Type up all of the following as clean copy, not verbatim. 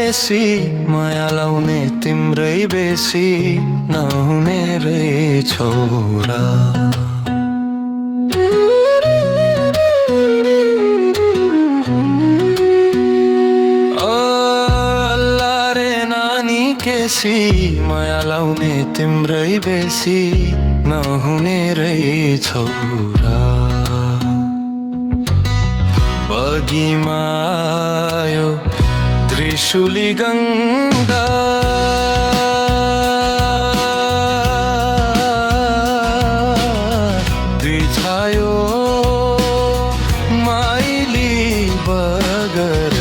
केसी माया लाउने तिम्रै बेसी नहुने रे छोरा। केसी माया लाउने तिम्रै बेसी नहुने रे छोरा। बगीमा आयो त्रिशूली गङ्गा बिछायो माइली बगर।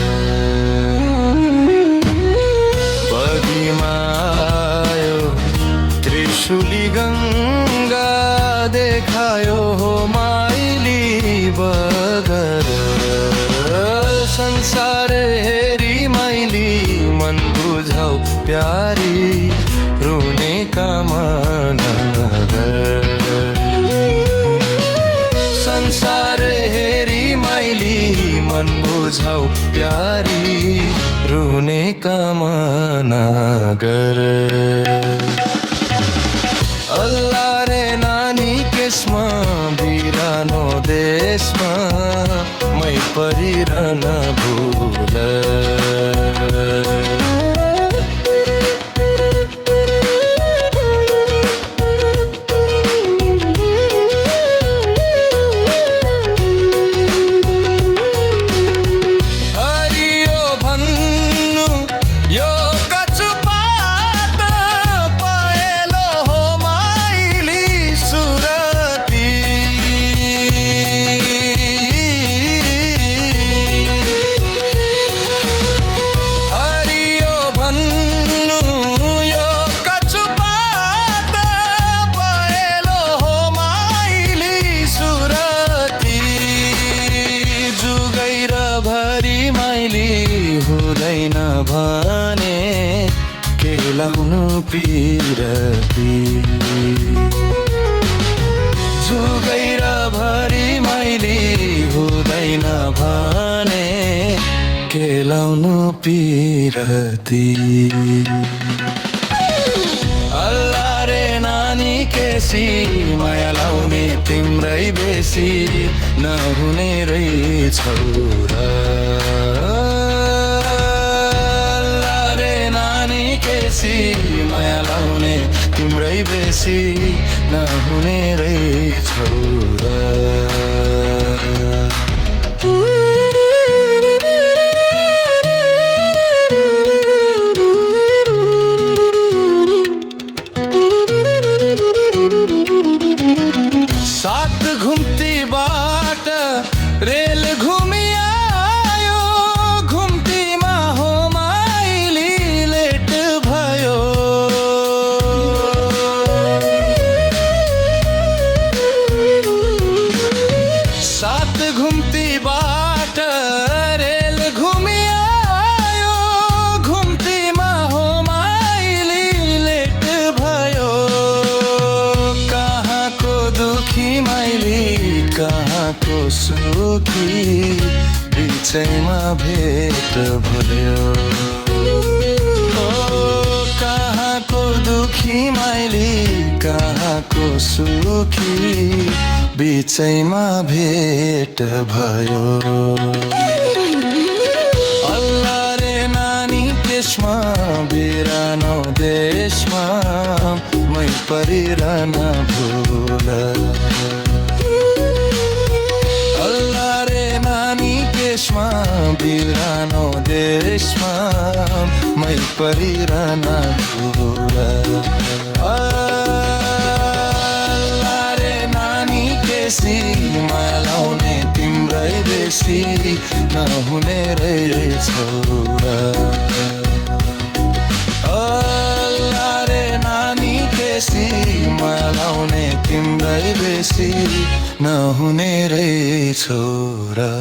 त्रिशूली गङ्गा देखायो माइली बगर। संसार हेरी माइली मन बुझाऊ प्यारी रुने कामना गर। संसार हेरी माइली मन बुझाऊ प्यारी रुने कामना गर। अल्लाह रे नानी केसमा बिरानो देशमा मै परिरहन भुल। हरियो भन्नु यो हुँदैन भने केलाउनु पिरती। जुगैर भरि माइली हुँदैन भने केलाउनु पिरती। अल्लाह रे नानी केसी माया लाउने तिम्रै बेसी नहुने रे छोरा। केसी माया लाउने तिम्रै बेसी नहुने रे छोरा। सात घुम्ती बाट रेल घुमी घुम्ती बाट रेल घुमी आयो। घुम्तीमा हो माइली लेट भयो। कहाँको दुखी माइली कहाँको सुखी बिचैमा भेट भयो। कहाँको दुखी माइली कहाँको सुखी बिचैमा भेट भयो। अल्लाह रे नानी केसमा बिरानो देशमा मै परिरहन भुल। अल्लाह रे नानी केसमा बिरानो देशमा मै परिरहन भुल। माया लाउने तिम्रै बेसी नहुने रे छोरा। अल्लाह रे नानी केसी माया लाउने तिम्रै बेसी नहुने रे छोरा।